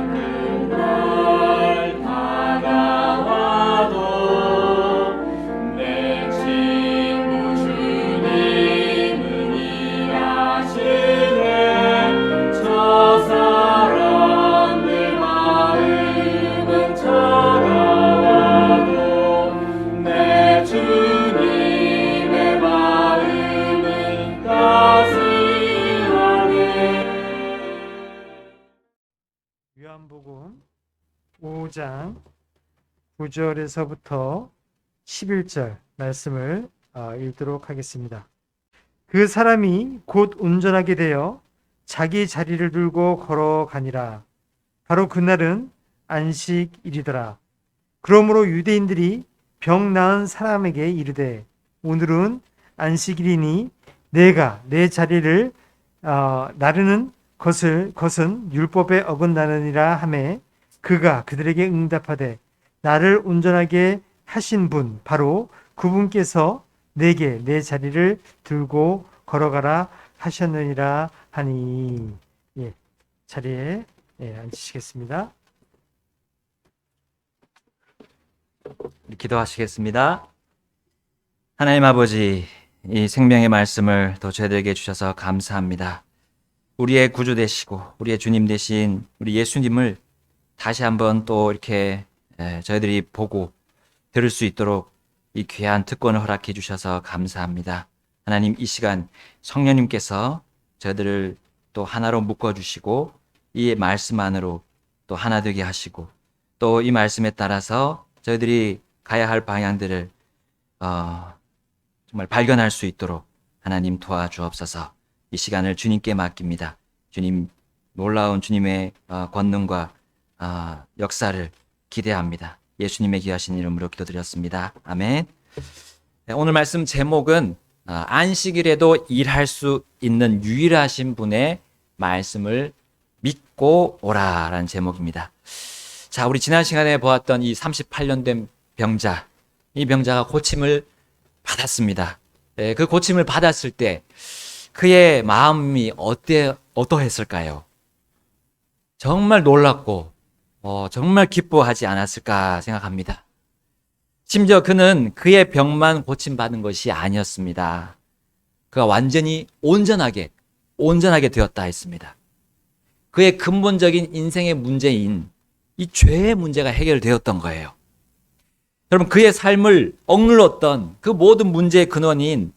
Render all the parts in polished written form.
그날 다가와도 내 친구 주님은 일하시네. 저 사람들 마음은 차가워도 내 주님의 마음은 따스하네. 요한복음 5장 9절에서부터 11절 말씀을 읽도록 하겠습니다. 그 사람이 곧 온전하게 되어 자기 자리를 들고 걸어가니라. 바로 그날은 안식일이더라. 그러므로 유대인들이 병 나은 사람에게 이르되 오늘은 안식일이니 내가 내 자리를 나르는 것은 율법에 어긋나느니라 하매 그가 그들에게 응답하되 나를 온전하게 하신 분 바로 그분께서 내게 내 자리를 들고 걸어가라 하셨느니라 하니. 자리에 앉으시겠습니다. 기도하시겠습니다. 하나님 아버지, 이 생명의 말씀을 또 저희들에게 주셔서 감사합니다. 우리의 구주 되시고 우리의 주님 되신 우리 예수님을 다시 한번 또 이렇게 저희들이 보고 들을 수 있도록 이 귀한 특권을 허락해 주셔서 감사합니다. 하나님, 이 시간 성령님께서 저희들을 또 하나로 묶어주시고 이 말씀 안으로 또 하나 되게 하시고 또 이 말씀에 따라서 저희들이 가야 할 방향들을 정말 발견할 수 있도록 하나님 도와주옵소서. 이 시간을 주님께 맡깁니다. 주님, 놀라운 주님의 권능과 역사를 기대합니다. 예수님의 귀하신 이름으로 기도드렸습니다. 아멘. 오늘 말씀 제목은 안식일에도 일할 수 있는 유일하신 분의 말씀을 믿고 오라라는 제목입니다. 자, 우리 지난 시간에 보았던 이 38년 된 병자, 이 병자가 고침을 받았습니다. 그 고침을 받았을 때 그의 마음이 어떠했을까요? 정말 놀랍고 정말 기뻐하지 않았을까 생각합니다. 심지어 그는 그의 병만 고침받은 것이 아니었습니다. 그가 완전히 온전하게 되었다 했습니다. 그의 근본적인 인생의 문제인 이 죄의 문제가 해결되었던 거예요. 여러분, 그의 삶을 억눌렀던 그 모든 문제의 근원인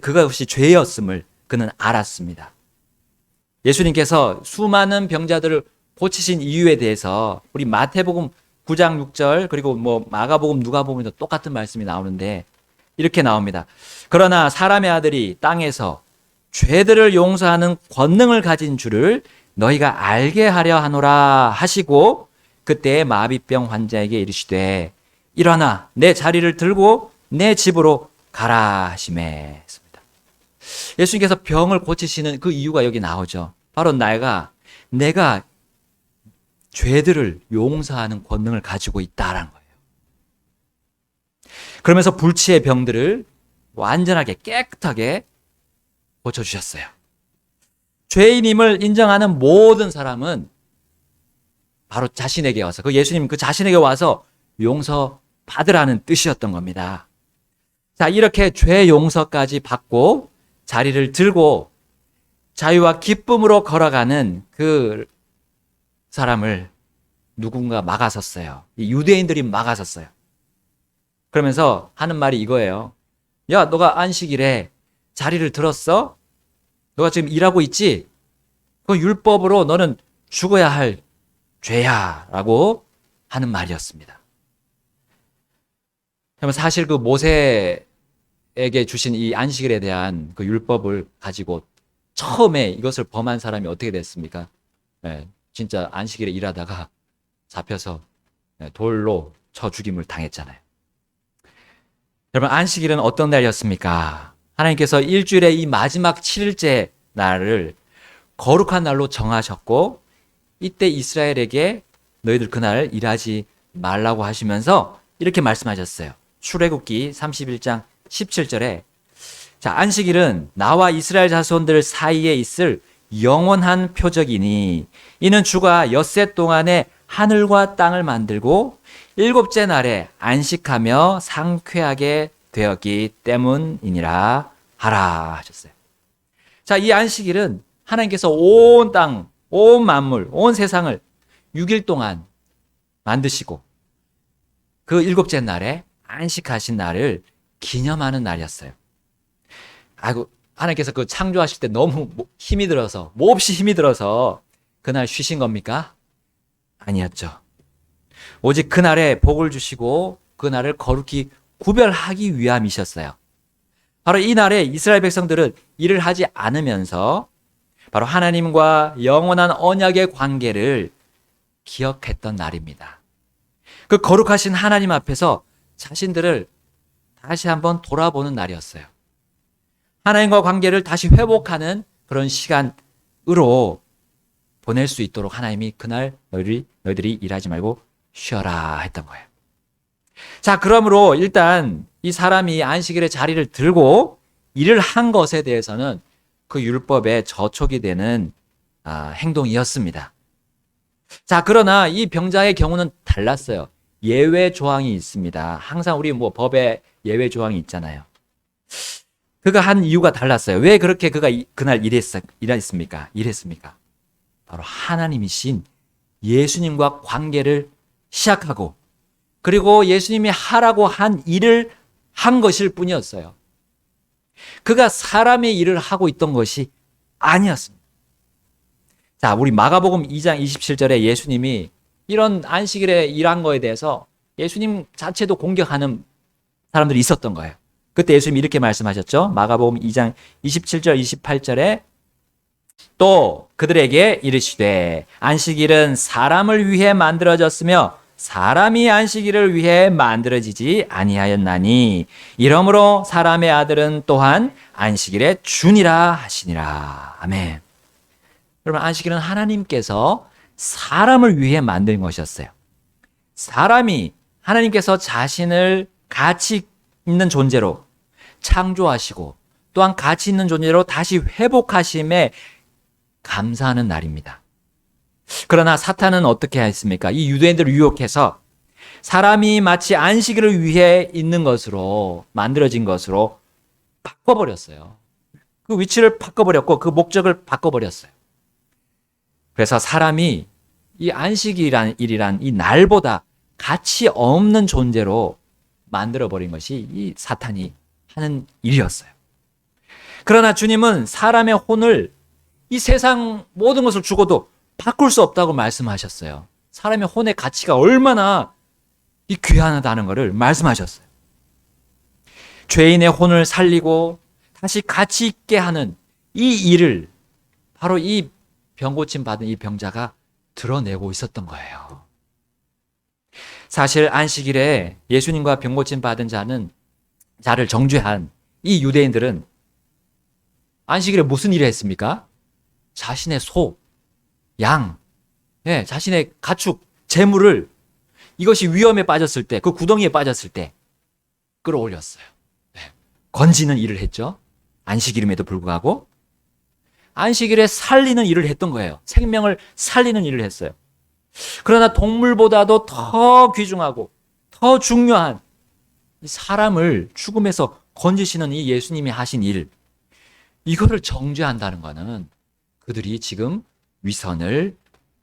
그것이 죄였음을 그는 알았습니다. 예수님께서 수많은 병자들을 고치신 이유에 대해서 우리 마태복음 9장 6절 그리고 마가복음 누가복음에도 똑같은 말씀이 나오는데 이렇게 나옵니다. 그러나 사람의 아들이 땅에서 죄들을 용서하는 권능을 가진 줄을 너희가 알게 하려 하노라 하시고 그때 마비병 환자에게 이르시되 일어나 내 자리를 들고 내 집으로 가라 하시매 했습니다. 예수님께서 병을 고치시는 그 이유가 여기 나오죠. 바로 내가 죄들을 용서하는 권능을 가지고 있다라는 거예요. 그러면서 불치의 병들을 완전하게 깨끗하게 고쳐주셨어요. 죄인임을 인정하는 모든 사람은 바로 자신에게 와서 예수님 그 자신에게 와서 용서받으라는 뜻이었던 겁니다. 자, 이렇게 죄 용서까지 받고 자리를 들고 자유와 기쁨으로 걸어가는 그 사람을 누군가 막아섰어요. 이 유대인들이 막아섰어요. 그러면서 하는 말이 이거예요. 야, 너가 안식일에 자리를 들었어? 너가 지금 일하고 있지? 그 율법으로 너는 죽어야 할 죄야 라고 하는 말이었습니다. 사실 그 모세에게 주신 이 안식일에 대한 그 율법을 가지고 처음에 이것을 범한 사람이 어떻게 됐습니까? 진짜 안식일에 일하다가 잡혀서 돌로 쳐 죽임을 당했잖아요. 여러분, 안식일은 어떤 날이었습니까? 하나님께서 일주일의 이 마지막 7일째 날을 거룩한 날로 정하셨고 이때 이스라엘에게 너희들 그날 일하지 말라고 하시면서 이렇게 말씀하셨어요. 출애굽기 31장 17절에 자, 안식일은 나와 이스라엘 자손들 사이에 있을 영원한 표적이니 이는 주가 엿새 동안에 하늘과 땅을 만들고 일곱째 날에 안식하며 상쾌하게 되었기 때문이니라 하라 하셨어요. 자, 이 안식일은 하나님께서 온 땅, 온 만물, 온 세상을 6일 동안 만드시고 그 일곱째 날에 안식하신 날을 기념하는 날이었어요. 아이고, 하나님께서 그 창조하실 때 너무 힘이 들어서, 몹시 힘이 들어서 그날 쉬신 겁니까? 아니었죠. 오직 그날에 복을 주시고 그날을 거룩히 구별하기 위함이셨어요. 바로 이 날에 이스라엘 백성들은 일을 하지 않으면서 바로 하나님과 영원한 언약의 관계를 기억했던 날입니다. 그 거룩하신 하나님 앞에서 자신들을 다시 한번 돌아보는 날이었어요. 하나님과 관계를 다시 회복하는 그런 시간으로 보낼 수 있도록 하나님이 그날 너희들이 일하지 말고 쉬어라 했던 거예요. 자, 그러므로 일단 이 사람이 안식일에 자리를 들고 일을 한 것에 대해서는 그 율법에 저촉이 되는 행동이었습니다. 자, 그러나 이 병자의 경우는 달랐어요. 예외 조항이 있습니다. 항상 우리 법에 예외 조항이 있잖아요. 그가 한 이유가 달랐어요. 왜 그렇게 그가 그날 일했습니까? 바로 하나님이신 예수님과 관계를 시작하고 그리고 예수님이 하라고 한 일을 한 것일 뿐이었어요. 그가 사람의 일을 하고 있던 것이 아니었습니다. 자, 우리 마가복음 2장 27절에 예수님이 이런 안식일에 일한 거에 대해서 예수님 자체도 공격하는 사람들이 있었던 거예요. 그때 예수님이 이렇게 말씀하셨죠. 마가복음 2장 27절 28절에 또 그들에게 이르시되 안식일은 사람을 위해 만들어졌으며 사람이 안식일을 위해 만들어지지 아니하였나니 이러므로 사람의 아들은 또한 안식일의 주니라 하시니라. 아멘. 여러분, 안식일은 하나님께서 사람을 위해 만든 것이었어요. 사람이 하나님께서 자신을 가치 있는 존재로 창조하시고 또한 가치 있는 존재로 다시 회복하심에 감사하는 날입니다. 그러나 사탄은 어떻게 했습니까? 이 유대인들을 유혹해서 사람이 마치 안식일을 위해 있는 것으로 만들어진 것으로 바꿔버렸어요. 그 위치를 바꿔버렸고 그 목적을 바꿔버렸어요. 그래서 사람이 이 안식이란 일이란 이 날보다 가치 없는 존재로 만들어버린 것이 이 사탄이 하는 일이었어요. 그러나 주님은 사람의 혼을 이 세상 모든 것을 주고도 바꿀 수 없다고 말씀하셨어요. 사람의 혼의 가치가 얼마나 이 귀하다는 것을 말씀하셨어요. 죄인의 혼을 살리고 다시 가치 있게 하는 이 일을 바로 이 병고침 받은 이 병자가 드러내고 있었던 거예요. 사실 안식일에 예수님과 병고침 받은 자를 정죄한 이 유대인들은 안식일에 무슨 일을 했습니까? 자신의 소, 양, 자신의 가축, 재물을 이것이 위험에 빠졌을 때, 그 구덩이에 빠졌을 때 끌어올렸어요. 건지는 일을 했죠. 안식일임에도 불구하고 안식일에 살리는 일을 했던 거예요. 생명을 살리는 일을 했어요. 그러나 동물보다도 더 귀중하고 더 중요한 사람을 죽음에서 건지시는 이 예수님이 하신 일, 이거를 정죄한다는 것은 그들이 지금 위선을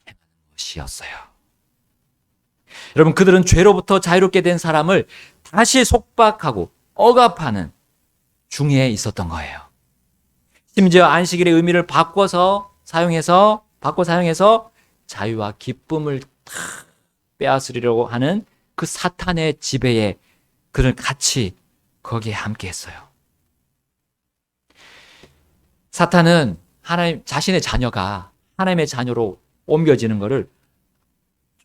행하는 것이었어요. 여러분, 그들은 죄로부터 자유롭게 된 사람을 다시 속박하고 억압하는 중에 있었던 거예요. 심지어 안식일의 의미를 바꿔 사용해서 자유와 기쁨을 다 빼앗으려고 하는 그 사탄의 지배에 그들 같이 거기에 함께 했어요. 사탄은 자신의 자녀가 하나님의 자녀로 옮겨지는 것을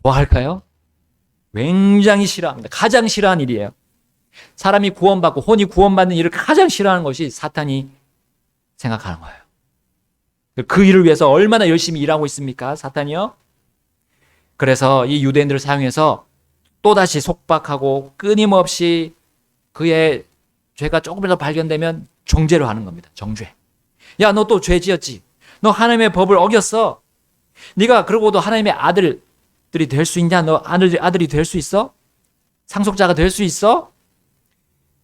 좋아할까요? 굉장히 싫어합니다. 가장 싫어하는 일이에요. 사람이 구원받고 혼이 구원받는 일을 가장 싫어하는 것이 사탄이 생각하는 거예요. 그 일을 위해서 얼마나 열심히 일하고 있습니까? 사탄이요? 그래서 이 유대인들을 사용해서 또다시 속박하고 끊임없이 그의 죄가 조금이라도 발견되면 정죄로 하는 겁니다. 정죄. 야, 너 또 죄 지었지? 너 하나님의 법을 어겼어. 네가 그러고도 하나님의 아들들이 될 수 있냐? 너 아들이 될 수 있어? 상속자가 될 수 있어?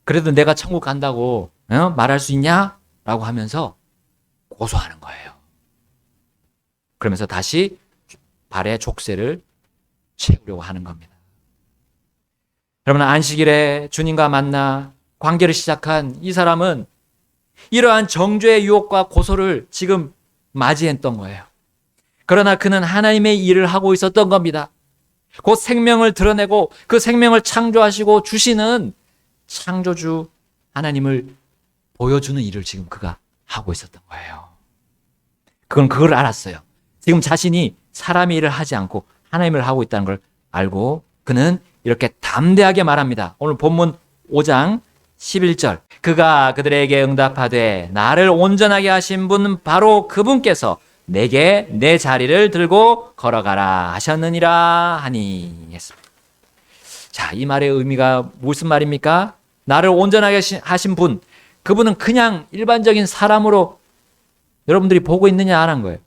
그래도 내가 천국 간다고 말할 수 있냐? 라고 하면서 고소하는 거예요. 그러면서 다시 발에 족쇄를 채우려고 하는 겁니다. 여러분, 안식일에 주님과 만나 관계를 시작한 이 사람은 이러한 정죄의 유혹과 고소를 지금 맞이했던 거예요. 그러나 그는 하나님의 일을 하고 있었던 겁니다. 곧 생명을 드러내고 그 생명을 창조하시고 주시는 창조주 하나님을 보여주는 일을 지금 그가 하고 있었던 거예요. 그걸 알았어요. 지금 자신이 사람의 일을 하지 않고 하나님을 하고 있다는 걸 알고 그는 이렇게 담대하게 말합니다. 오늘 본문 5장 11절. 그가 그들에게 응답하되 나를 온전하게 하신 분 바로 그분께서 내게 내 자리를 들고 걸어가라 하셨느니라 하니 했습니다. 자, 이 말의 의미가 무슨 말입니까? 나를 온전하게 하신 분, 그분은 그냥 일반적인 사람으로 여러분들이 보고 있느냐 안 한 거예요.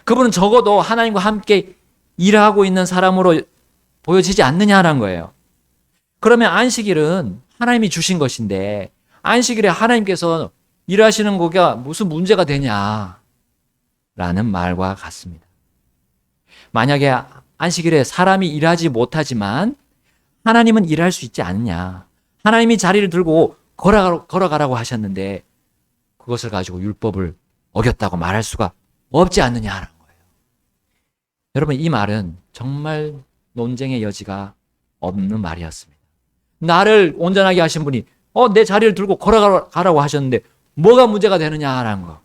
그분은 적어도 하나님과 함께 일하고 있는 사람으로 보여지지 않느냐라는 거예요. 그러면 안식일은 하나님이 주신 것인데 안식일에 하나님께서 일하시는 거가 무슨 문제가 되냐라는 말과 같습니다. 만약에 안식일에 사람이 일하지 못하지만 하나님은 일할 수 있지 않느냐. 하나님이 자리를 들고 걸어가라고 하셨는데 그것을 가지고 율법을 어겼다고 말할 수가 없지 않느냐라는 거예요. 여러분, 이 말은 정말 논쟁의 여지가 없는 말이었습니다. 나를 온전하게 하신 분이 내 자리를 들고 걸어가라고 하셨는데 뭐가 문제가 되느냐라는 거.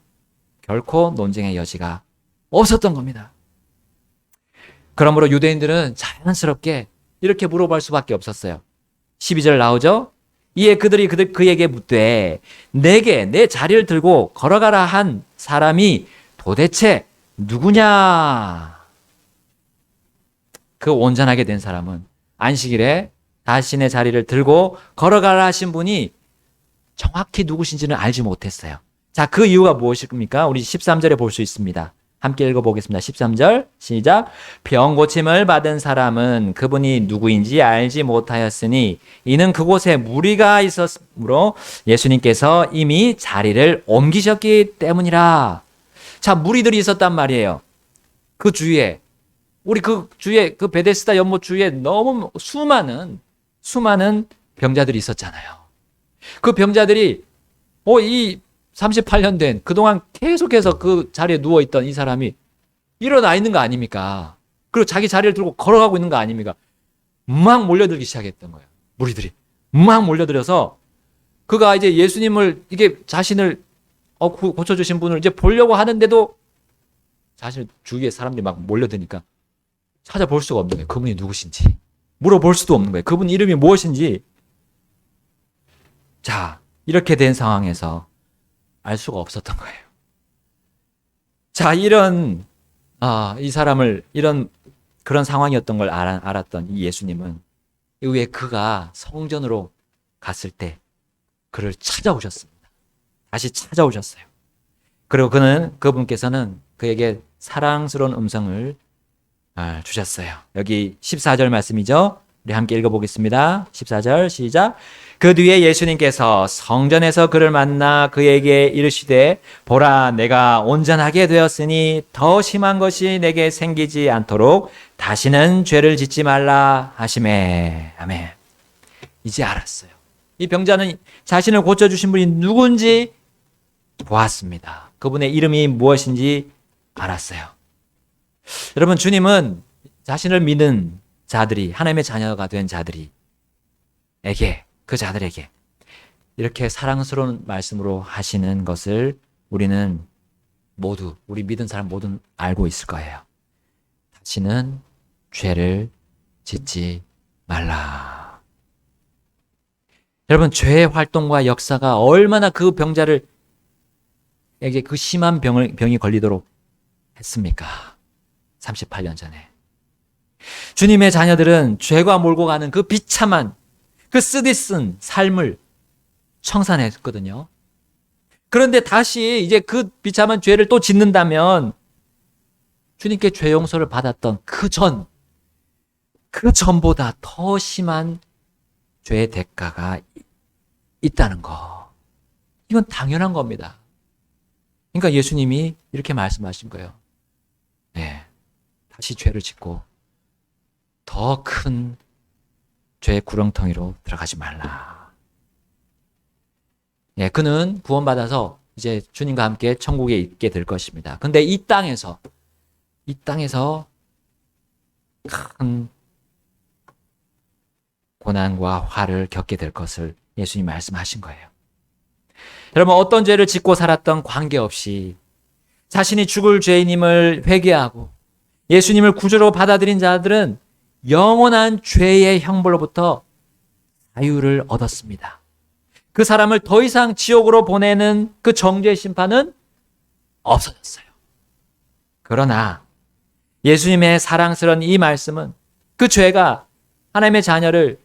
결코 논쟁의 여지가 없었던 겁니다. 그러므로 유대인들은 자연스럽게 이렇게 물어볼 수밖에 없었어요. 12절 나오죠? 이에 그들이 그에게 묻되 내게 내 자리를 들고 걸어가라 한 사람이 도대체 누구냐? 그 온전하게 된 사람은 안식일에 자신의 자리를 들고 걸어가라 하신 분이 정확히 누구신지는 알지 못했어요. 자, 그 이유가 무엇일까? 우리 13절에 볼 수 있습니다. 함께 읽어보겠습니다. 13절 시작. 병 고침을 받은 사람은 그분이 누구인지 알지 못하였으니 이는 그곳에 무리가 있었으므로 예수님께서 이미 자리를 옮기셨기 때문이라. 자, 무리들이 있었단 말이에요. 그 주위에 그 베데스다 연못 주위에 너무 수많은 병자들이 있었잖아요. 그 병자들이 이 38년 된 그동안 계속해서 그 자리에 누워있던 이 사람이 일어나 있는 거 아닙니까? 그리고 자기 자리를 들고 걸어가고 있는 거 아닙니까? 막 몰려들기 시작했던 거예요. 무리들이 막 몰려들어서 그가 이제 예수님을 이게 자신을 고쳐주신 분을 이제 보려고 하는데도 자신 주위에 사람들이 막 몰려드니까 찾아볼 수가 없는 거예요. 그분이 누구신지 물어볼 수도 없는 거예요. 그분 이름이 무엇인지. 자, 이렇게 된 상황에서 알 수가 없었던 거예요. 자, 이 사람을 그런 상황이었던 걸 알았던 이 예수님은 이후에 그가 성전으로 갔을 때 그를 찾아오셨습니다. 다시 찾아오셨어요. 그리고 그분께서는 그에게 사랑스러운 음성을 주셨어요. 여기 14절 말씀이죠. 우리 함께 읽어보겠습니다. 14절 시작. 그 뒤에 예수님께서 성전에서 그를 만나 그에게 이르시되 보라 내가 온전하게 되었으니 더 심한 것이 내게 생기지 않도록 다시는 죄를 짓지 말라 하시매. 아멘. 이제 알았어요. 이 병자는 자신을 고쳐주신 분이 누군지 보았습니다. 그분의 이름이 무엇인지 알았어요. 여러분, 주님은 자신을 믿는 자들이 하나님의 자녀가 된 자들에게 이렇게 사랑스러운 말씀으로 하시는 것을 우리는 모두 우리 믿은 사람 모두 알고 있을 거예요. 다시는 죄를 짓지 말라. 여러분, 죄의 활동과 역사가 얼마나 그 병자에게 그 심한 병이 걸리도록 했습니까? 38년 전에. 주님의 자녀들은 죄가 몰고 가는 그 비참한 그 쓰디쓴 삶을 청산했거든요. 그런데 다시 이제 그 비참한 죄를 또 짓는다면 주님께 죄 용서를 받았던 그 전보다 더 심한 죄의 대가가 있다는 거. 이건 당연한 겁니다. 그러니까 예수님이 이렇게 말씀하신 거예요. 네, 다시 죄를 짓고 더 큰 죄의 구렁텅이로 들어가지 말라. 예, 그는 구원받아서 이제 주님과 함께 천국에 있게 될 것입니다. 근데 이 땅에서 큰 고난과 화를 겪게 될 것을 예수님 말씀하신 거예요. 여러분, 어떤 죄를 짓고 살았던 관계없이 자신이 죽을 죄인임을 회개하고 예수님을 구주로 받아들인 자들은 영원한 죄의 형벌로부터 자유를 얻었습니다. 그 사람을 더 이상 지옥으로 보내는 그 정죄의 심판은 없어졌어요. 그러나 예수님의 사랑스러운 이 말씀은 그 죄가 하나님의 자녀를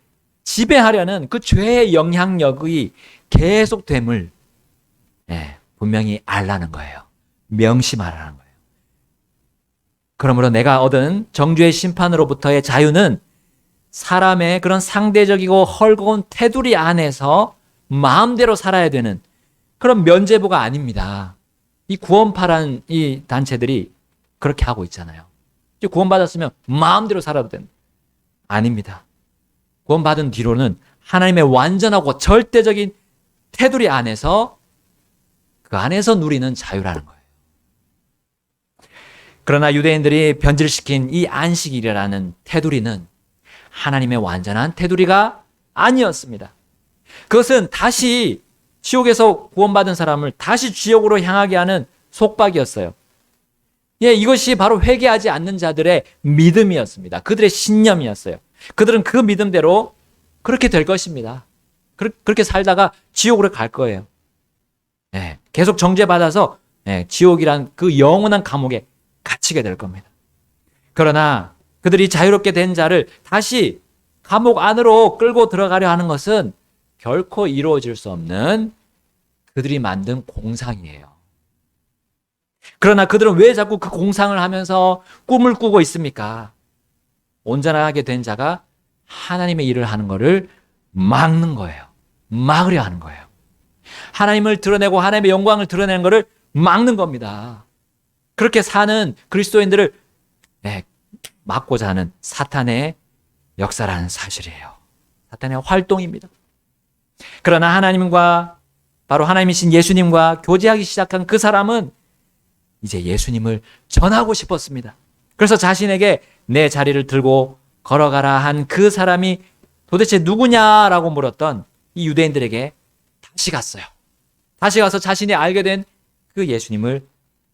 지배하려는 그 죄의 영향력이 계속됨을 분명히 알라는 거예요. 명심하라는 거예요. 그러므로 내가 얻은 정죄의 심판으로부터의 자유는 사람의 그런 상대적이고 헐거운 테두리 안에서 마음대로 살아야 되는 그런 면죄부가 아닙니다. 이 구원파란 이 단체들이 그렇게 하고 있잖아요. 이제 구원받았으면 마음대로 살아도 되는. 아닙니다. 구원받은 뒤로는 하나님의 완전하고 절대적인 테두리 안에서 그 안에서 누리는 자유라는 거예요. 그러나 유대인들이 변질시킨 이 안식일이라는 테두리는 하나님의 완전한 테두리가 아니었습니다. 그것은 다시 지옥에서 구원받은 사람을 다시 지옥으로 향하게 하는 속박이었어요. 예, 이것이 바로 회개하지 않는 자들의 믿음이었습니다. 그들의 신념이었어요. 그들은 그 믿음대로 그렇게 될 것입니다. 그렇게 살다가 지옥으로 갈 거예요. 예, 계속 정죄받아서 지옥이란 그 영원한 감옥에 갇히게 될 겁니다. 그러나 그들이 자유롭게 된 자를 다시 감옥 안으로 끌고 들어가려 하는 것은 결코 이루어질 수 없는 그들이 만든 공상이에요. 그러나 그들은 왜 자꾸 그 공상을 하면서 꿈을 꾸고 있습니까? 온전하게 된 자가 하나님의 일을 하는 것을 막는 거예요. 막으려 하는 거예요. 하나님을 드러내고 하나님의 영광을 드러내는 것을 막는 겁니다. 그렇게 사는 그리스도인들을 막고자 하는 사탄의 역사라는 사실이에요. 사탄의 활동입니다. 그러나 하나님과 바로 하나님이신 예수님과 교제하기 시작한 그 사람은 이제 예수님을 전하고 싶었습니다. 그래서 자신에게 내 자리를 들고 걸어가라 한 그 사람이 도대체 누구냐라고 물었던 이 유대인들에게 다시 갔어요. 다시 가서 자신이 알게 된 그 예수님을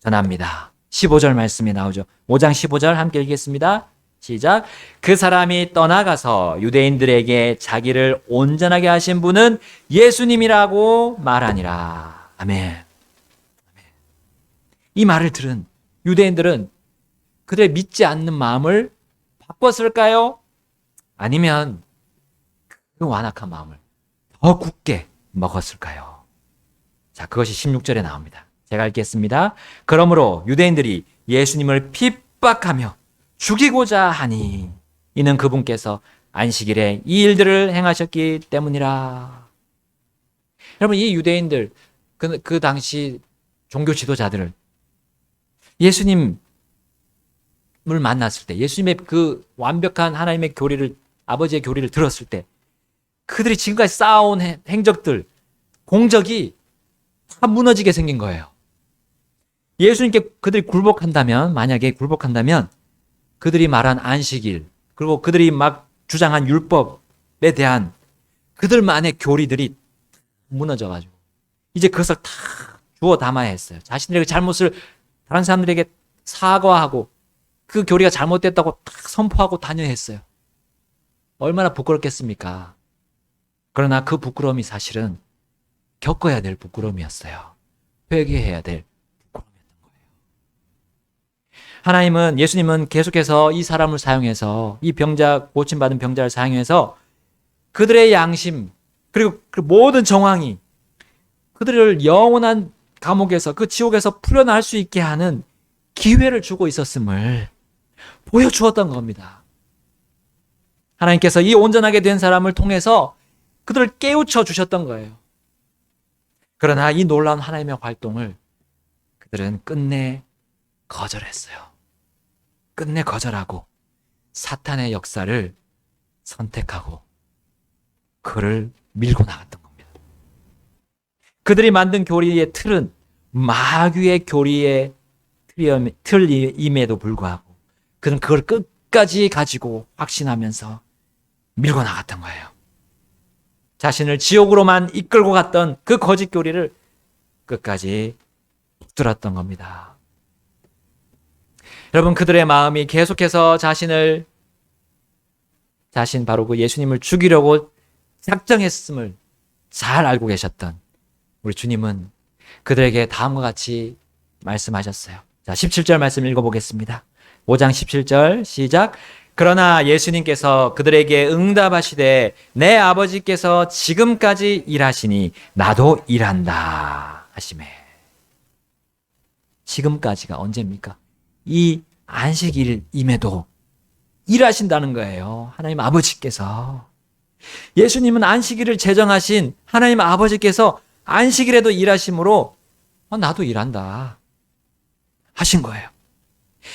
전합니다. 15절 말씀이 나오죠. 5장 15절 함께 읽겠습니다. 시작. 그 사람이 떠나가서 유대인들에게 자기를 온전하게 하신 분은 예수님이라고 말하니라. 아멘. 이 말을 들은 유대인들은 그들의 믿지 않는 마음을 바꿨을까요? 아니면 그 완악한 마음을 더 굳게 먹었을까요? 자, 그것이 16절에 나옵니다. 제가 읽겠습니다. 그러므로 유대인들이 예수님을 핍박하며 죽이고자 하니 이는 그분께서 안식일에 이 일들을 행하셨기 때문이라. 여러분, 이 유대인들 그 당시 종교 지도자들을 예수님을 만났을 때, 예수님의 그 완벽한 하나님의 교리를, 아버지의 교리를 들었을 때 그들이 지금까지 쌓아온 행적들, 공적이 다 무너지게 생긴 거예요. 예수님께 그들이 굴복한다면, 만약에 굴복한다면 그들이 말한 안식일, 그리고 그들이 막 주장한 율법에 대한 그들만의 교리들이 무너져가지고 이제 그것을 다 주워 담아야 했어요. 자신들의 잘못을 다른 사람들에게 사과하고 그 교리가 잘못됐다고 딱 선포하고 다녀야 했어요. 얼마나 부끄럽겠습니까? 그러나 그 부끄러움이 사실은 겪어야 될 부끄러움이었어요. 회개해야 될 부끄러움이었던 거예요. 하나님은, 예수님은 계속해서 이 사람을 사용해서, 이 병자, 고침받은 병자를 사용해서 그들의 양심, 그리고 그 모든 정황이 그들을 영원한 감옥에서 그 지옥에서 풀려날 수 있게 하는 기회를 주고 있었음을 보여주었던 겁니다. 하나님께서 이 온전하게 된 사람을 통해서 그들을 깨우쳐 주셨던 거예요. 그러나 이 놀라운 하나님의 활동을 그들은 끝내 거절했어요. 끝내 거절하고 사탄의 역사를 선택하고 그를 밀고 나갔던 겁니다. 그들이 만든 교리의 틀은 마귀의 교리의 틀임에도 불구하고 그는 그걸 끝까지 가지고 확신하면서 밀고 나갔던 거예요. 자신을 지옥으로만 이끌고 갔던 그 거짓 교리를 끝까지 붙들었던 겁니다. 여러분, 그들의 마음이 계속해서 자신 바로 그 예수님을 죽이려고 작정했음을 잘 알고 계셨던 우리 주님은 그들에게 다음과 같이 말씀하셨어요. 자, 17절 말씀 읽어보겠습니다. 5장 17절 시작. 그러나 예수님께서 그들에게 응답하시되 내 아버지께서 지금까지 일하시니 나도 일한다 하시매. 지금까지가 언제입니까? 이 안식일임에도 일하신다는 거예요. 하나님 아버지께서. 예수님은 안식일을 제정하신 하나님 아버지께서 안식일에도 일하심으로 나도 일한다 하신 거예요.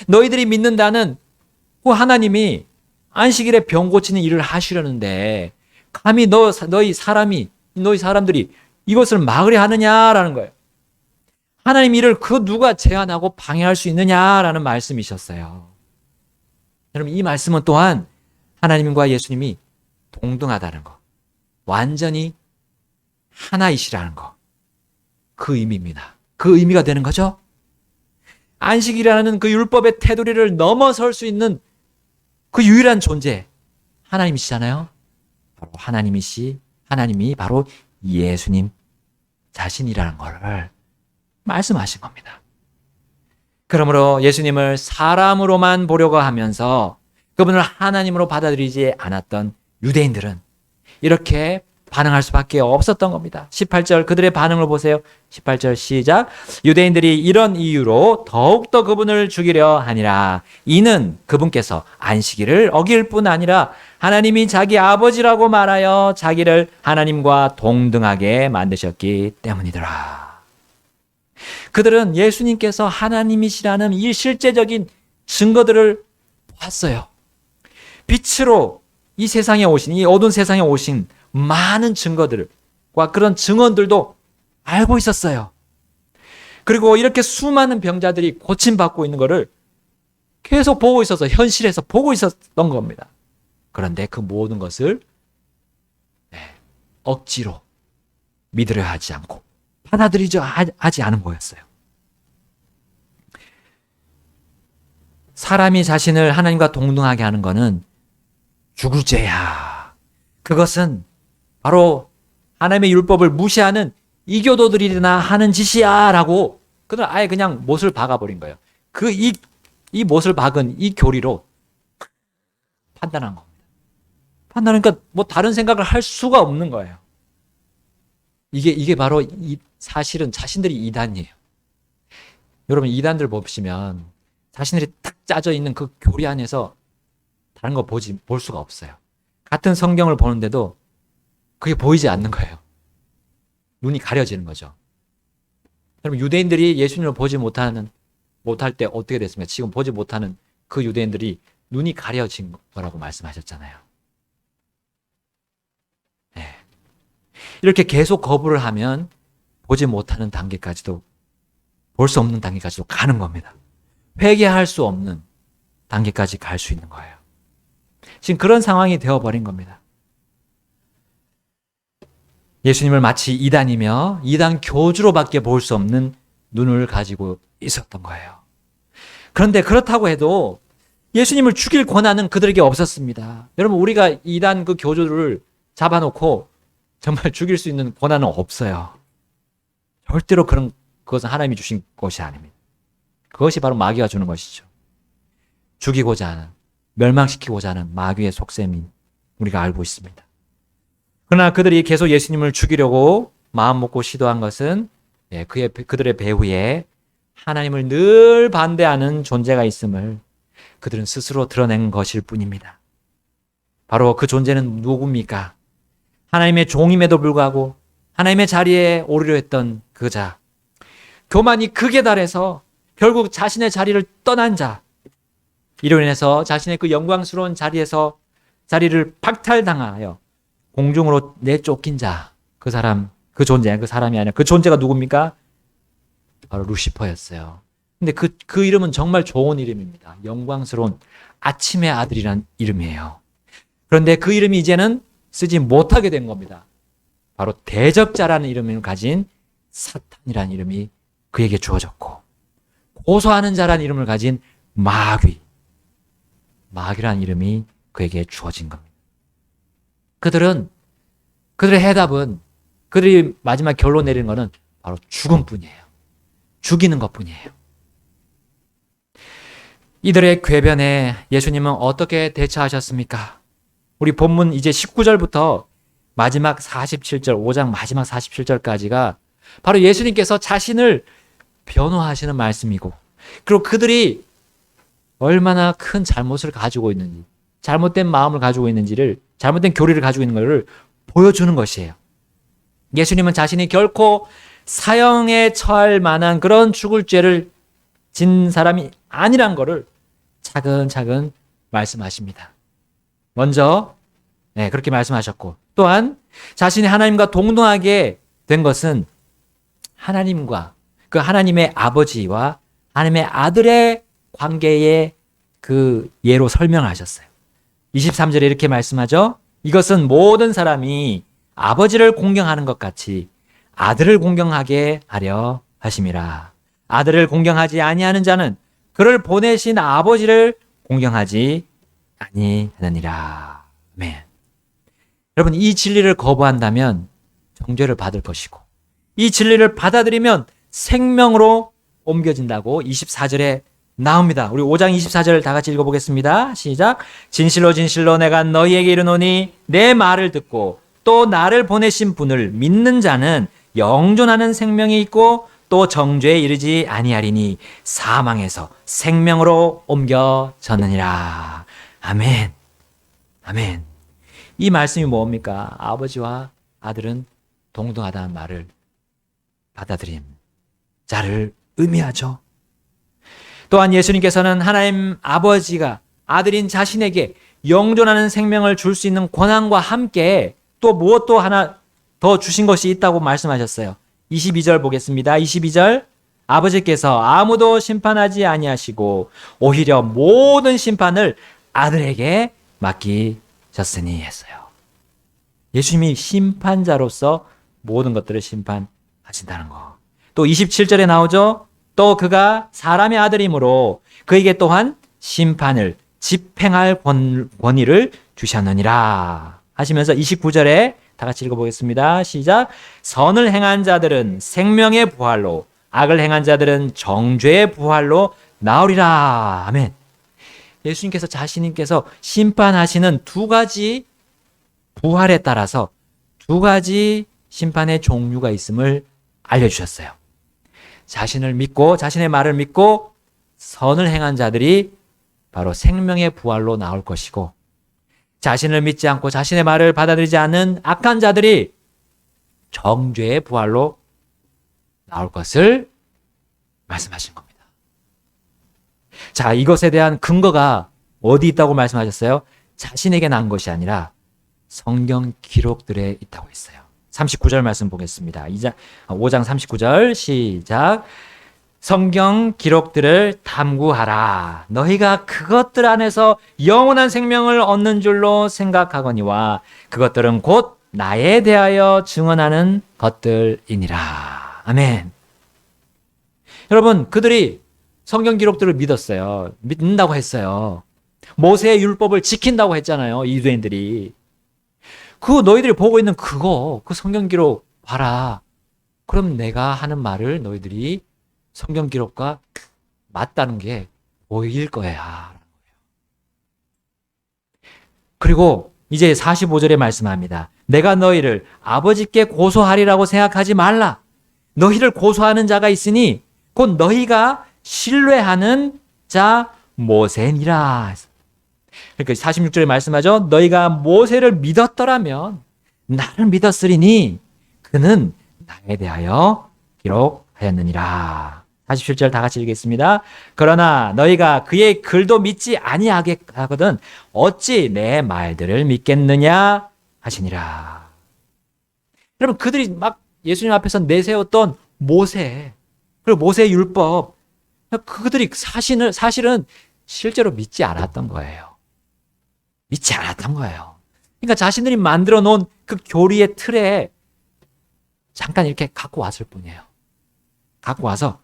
너희들이 믿는다는 그 하나님이 안식일에 병 고치는 일을 하시려는데 감히 너희 사람들이 이것을 막으려 하느냐라는 거예요. 하나님 일을 그 누가 제한하고 방해할 수 있느냐라는 말씀이셨어요. 여러분, 이 말씀은 또한 하나님과 예수님이 동등하다는 거, 완전히 하나이시라는 거, 그 의미입니다. 그 의미가 되는 거죠. 안식이라는 그 율법의 테두리를 넘어설 수 있는 그 유일한 존재, 하나님이시잖아요. 바로 하나님이 바로 예수님 자신이라는 것을 말씀하신 겁니다. 그러므로 예수님을 사람으로만 보려고 하면서 그분을 하나님으로 받아들이지 않았던 유대인들은 이렇게 반응할 수밖에 없었던 겁니다. 18절 그들의 반응을 보세요. 18절 시작. 유대인들이 이런 이유로 더욱더 그분을 죽이려 하니라. 이는 그분께서 안식일을 어길 뿐 아니라 하나님이 자기 아버지라고 말하여 자기를 하나님과 동등하게 만드셨기 때문이더라. 그들은 예수님께서 하나님이시라는 이 실제적인 증거들을 봤어요. 빛으로 이 세상에 오신, 이 어두운 세상에 오신 많은 증거들과 그런 증언들도 알고 있었어요. 그리고 이렇게 수많은 병자들이 고침받고 있는 것을 계속 보고 있어서 현실에서 보고 있었던 겁니다. 그런데 그 모든 것을 억지로 믿으려 하지 않고 받아들이지 하지 않은 거였어요. 사람이 자신을 하나님과 동등하게 하는 것은 죽을 죄야. 그것은 바로 하나님의 율법을 무시하는 이교도들이나 하는 짓이야 라고 그들 아예 그냥 못을 박아버린 거예요. 이 못을 박은 이 교리로 판단한 겁니다. 판단하니까 뭐 다른 생각을 할 수가 없는 거예요. 이게 바로 사실은 자신들이 이단이에요. 여러분, 이단들 보시면 자신들이 딱 짜져 있는 그 교리 안에서 다른 거 볼 수가 없어요. 같은 성경을 보는데도 그게 보이지 않는 거예요. 눈이 가려지는 거죠. 여러분, 유대인들이 예수님을 보지 못할 때 어떻게 됐습니까? 지금 보지 못하는 그 유대인들이 눈이 가려진 거라고 말씀하셨잖아요. 네. 이렇게 계속 거부를 하면 보지 못하는 단계까지도, 볼 수 없는 단계까지도 가는 겁니다. 회개할 수 없는 단계까지 갈 수 있는 거예요. 지금 그런 상황이 되어버린 겁니다. 예수님을 마치 이단이며 이단 교주로밖에 볼 수 없는 눈을 가지고 있었던 거예요. 그런데 그렇다고 해도 예수님을 죽일 권한은 그들에게 없었습니다. 여러분, 우리가 이단 그 교주를 잡아놓고 정말 죽일 수 있는 권한은 없어요. 절대로 그것은 하나님이 주신 것이 아닙니다. 그것이 바로 마귀가 주는 것이죠. 죽이고자 하는, 멸망시키고자 하는 마귀의 속셈인 우리가 알고 있습니다. 그러나 그들이 계속 예수님을 죽이려고 마음 먹고 시도한 것은 그들의 배후에 하나님을 늘 반대하는 존재가 있음을 그들은 스스로 드러낸 것일 뿐입니다. 바로 그 존재는 누굽니까? 하나님의 종임에도 불구하고 하나님의 자리에 오르려 했던 그 자. 교만이 극에 달해서 결국 자신의 자리를 떠난 자. 이로 인해서 자신의 그 영광스러운 자리를 박탈당하여 공중으로 내쫓긴 자. 그 사람, 그 존재, 그 사람이 아니라 그 존재가 누굽니까? 바로 루시퍼였어요. 근데 그 이름은 정말 좋은 이름입니다. 영광스러운 아침의 아들이란 이름이에요. 그런데 그 이름이 이제는 쓰지 못하게 된 겁니다. 바로 대적자라는 이름을 가진 사탄이라는 이름이 그에게 주어졌고, 고소하는 자라는 이름을 가진 마귀라는 이름이 그에게 주어진 겁니다. 그들의 해답은, 그들이 마지막 결론 내리는 것은 바로 죽음뿐이에요. 죽이는 것뿐이에요. 이들의 궤변에 예수님은 어떻게 대처하셨습니까? 우리 본문 이제 19절부터 마지막 47절, 5장 마지막 47절까지가 바로 예수님께서 자신을 변호하시는 말씀이고, 그리고 그들이 얼마나 큰 잘못을 가지고 있는지, 잘못된 마음을 가지고 있는지를, 잘못된 교리를 가지고 있는 것을 보여주는 것이에요. 예수님은 자신이 결코 사형에 처할 만한 그런 죽을 죄를 진 사람이 아니란 것을 차근차근 말씀하십니다. 먼저 그렇게 말씀하셨고, 또한 자신이 하나님과 동등하게 된 것은 하나님과 그 하나님의 아버지와 하나님의 아들의 관계의 그 예로 설명하셨어요. 23절에 이렇게 말씀하죠. 이것은 모든 사람이 아버지를 공경하는 것 같이 아들을 공경하게 하려 하심이라. 아들을 공경하지 아니하는 자는 그를 보내신 아버지를 공경하지 아니하느니라. 아멘. 여러분, 이 진리를 거부한다면 정죄를 받을 것이고, 이 진리를 받아들이면 생명으로 옮겨진다고 24절에 나옵니다. 우리 5장 24절 다 같이 읽어보겠습니다. 시작. 진실로 진실로 내가 너희에게 이르노니 내 말을 듣고 또 나를 보내신 분을 믿는 자는 영존하는 생명이 있고 또 정죄에 이르지 아니하리니 사망에서 생명으로 옮겨졌느니라. 아멘. 아멘. 이 말씀이 뭡니까? 아버지와 아들은 동등하다는 말을 받아들인 자를 의미하죠. 또한 예수님께서는 하나님 아버지가 아들인 자신에게 영존하는 생명을 줄 수 있는 권한과 함께 또 무엇도 하나 더 주신 것이 있다고 말씀하셨어요. 22절 보겠습니다. 22절. 아버지께서 아무도 심판하지 아니하시고 오히려 모든 심판을 아들에게 맡기셨으니 했어요. 예수님이 심판자로서 모든 것들을 심판하신다는 거. 또 27절에 나오죠. 또 그가 사람의 아들이므로 그에게 또한 심판을 집행할 권위를 주셨느니라 하시면서 29절에 다 같이 읽어보겠습니다. 시작. 선을 행한 자들은 생명의 부활로, 악을 행한 자들은 정죄의 부활로 나오리라. 아멘. 예수님께서 자신님께서 심판하시는 두 가지 부활에 따라서 두 가지 심판의 종류가 있음을 알려주셨어요. 자신을 믿고 자신의 말을 믿고 선을 행한 자들이 바로 생명의 부활로 나올 것이고, 자신을 믿지 않고 자신의 말을 받아들이지 않는 악한 자들이 정죄의 부활로 나올 것을 말씀하신 겁니다. 자, 이것에 대한 근거가 어디 있다고 말씀하셨어요? 자신에게 난 것이 아니라 성경 기록들에 있다고 했어요. 39절 말씀 보겠습니다. 5장 39절 시작. 성경 기록들을 탐구하라. 너희가 그것들 안에서 영원한 생명을 얻는 줄로 생각하거니와 그것들은 곧 나에 대하여 증언하는 것들이니라. 아멘. 여러분, 그들이 성경 기록들을 믿었어요. 믿는다고 했어요. 모세의 율법을 지킨다고 했잖아요. 유대인들이. 그 너희들이 보고 있는 그 성경 기록 봐라. 그럼 내가 하는 말을 너희들이 성경 기록과 맞다는 게 보일 거야. 그리고 이제 45절에 말씀합니다. 내가 너희를 아버지께 고소하리라고 생각하지 말라. 너희를 고소하는 자가 있으니 곧 너희가 신뢰하는 자 모세니라. 그러니까 46절에 말씀하죠. 너희가 모세를 믿었더라면 나를 믿었으리니 그는 나에 대하여 기록하였느니라. 47절 다 같이 읽겠습니다. 그러나 너희가 그의 글도 믿지 아니하거든 어찌 내 말들을 믿겠느냐 하시니라. 여러분, 그들이 막 예수님 앞에서 내세웠던 모세, 그리고 모세의 율법, 그들이 사실은 실제로 믿지 않았던 거예요. 믿지 않았던 거예요. 그러니까 자신들이 만들어 놓은 그 교리의 틀에 잠깐 이렇게 갖고 왔을 뿐이에요. 갖고 와서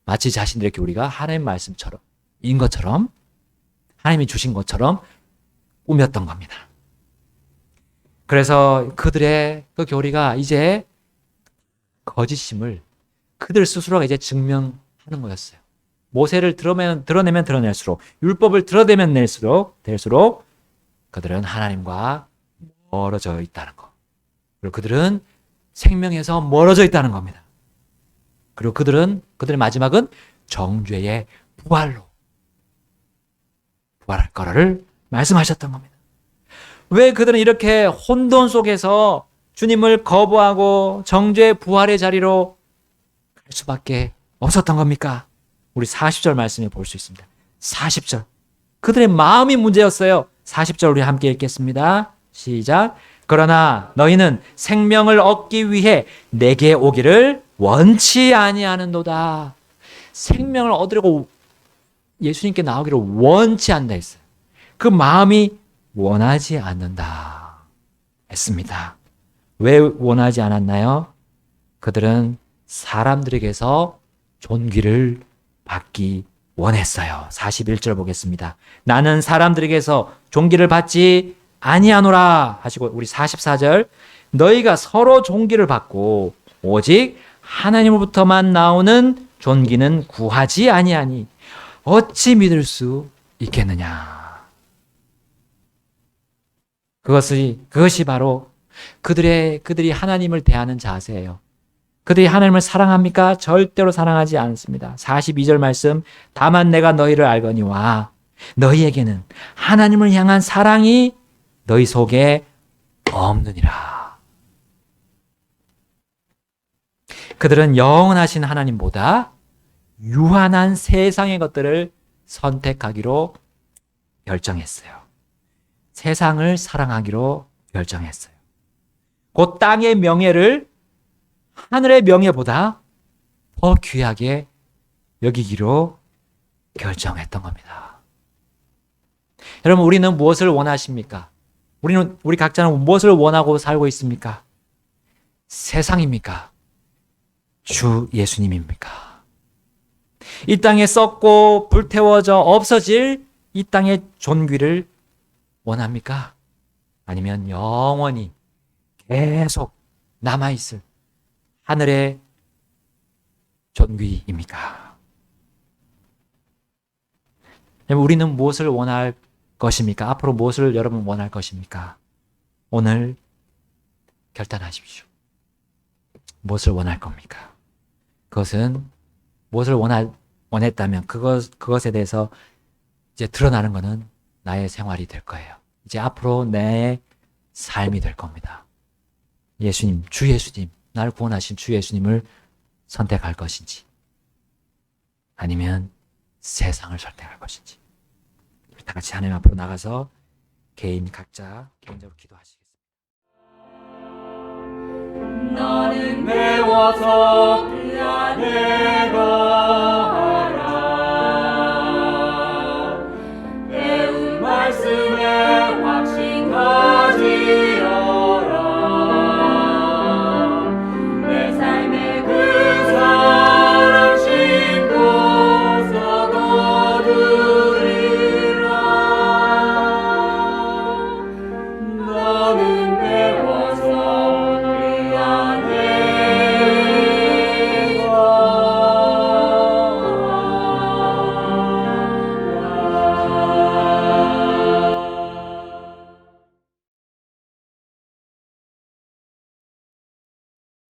마치 자신들의 교리가 하나님 말씀처럼 인 것처럼 하나님이 주신 것처럼 꾸몄던 겁니다. 그래서 그들의 그 교리가 이제 거짓임을 그들 스스로가 이제 증명하는 거였어요. 모세를 드러내면 드러낼수록, 율법을 드러내면 될수록 그들은 하나님과 멀어져 있다는 거. 그리고 그들은 생명에서 멀어져 있다는 겁니다. 그리고 그들의 마지막은 정죄의 부활로 부활할 거를 말씀하셨던 겁니다. 왜 그들은 이렇게 혼돈 속에서 주님을 거부하고 정죄의 부활의 자리로 갈 수밖에 없었던 겁니까? 우리 40절 말씀에 볼 수 있습니다. 40절. 그들의 마음이 문제였어요. 40절 우리 함께 읽겠습니다. 시작. 그러나 너희는 생명을 얻기 위해 내게 오기를 원치 아니하는도다. 생명을 얻으려고 예수님께 나오기를 원치 않는다 했어요. 그 마음이 원하지 않는다 했습니다. 왜 원하지 않았나요? 그들은 사람들에게서 존귀를 받기 원했어요. 41절 보겠습니다. 나는 사람들에게서 존귀를 받지 아니하노라 하시고, 우리 44절. 너희가 서로 존귀를 받고 오직 하나님으로부터만 나오는 존귀는 구하지 아니하니 어찌 믿을 수 있겠느냐. 그것이 바로 그들이 하나님을 대하는 자세예요. 그들이 하나님을 사랑합니까? 절대로 사랑하지 않습니다. 42절 말씀. 다만 내가 너희를 알거니와 너희에게는 하나님을 향한 사랑이 너희 속에 없느니라. 그들은 영원하신 하나님보다 유한한 세상의 것들을 선택하기로 결정했어요. 세상을 사랑하기로 결정했어요. 곧 땅의 명예를 하늘의 명예보다 더 귀하게 여기기로 결정했던 겁니다. 여러분, 우리는 무엇을 원하십니까? 우리 각자는 무엇을 원하고 살고 있습니까? 세상입니까? 주 예수님입니까? 이 땅에 썩고 불태워져 없어질 이 땅의 존귀를 원합니까? 아니면 영원히 계속 남아있을 하늘의 존귀입니까? 우리는 무엇을 원할 것입니까? 앞으로 무엇을 여러분 원할 것입니까? 오늘 결단하십시오. 무엇을 원할 겁니까? 그것은 무엇을 원했다면 그것에 대해서 이제 드러나는 것은 나의 생활이 될 거예요. 이제 앞으로 내 삶이 될 겁니다. 예수님, 주 예수님, 나를 구원하신 주 예수님을 선택할 것인지 아니면 세상을 선택할 것인지, 우리 다 같이 하나님 앞으로 나가서 각자 개인적으로 기도하시겠습니다. 나는 배워서 그 안에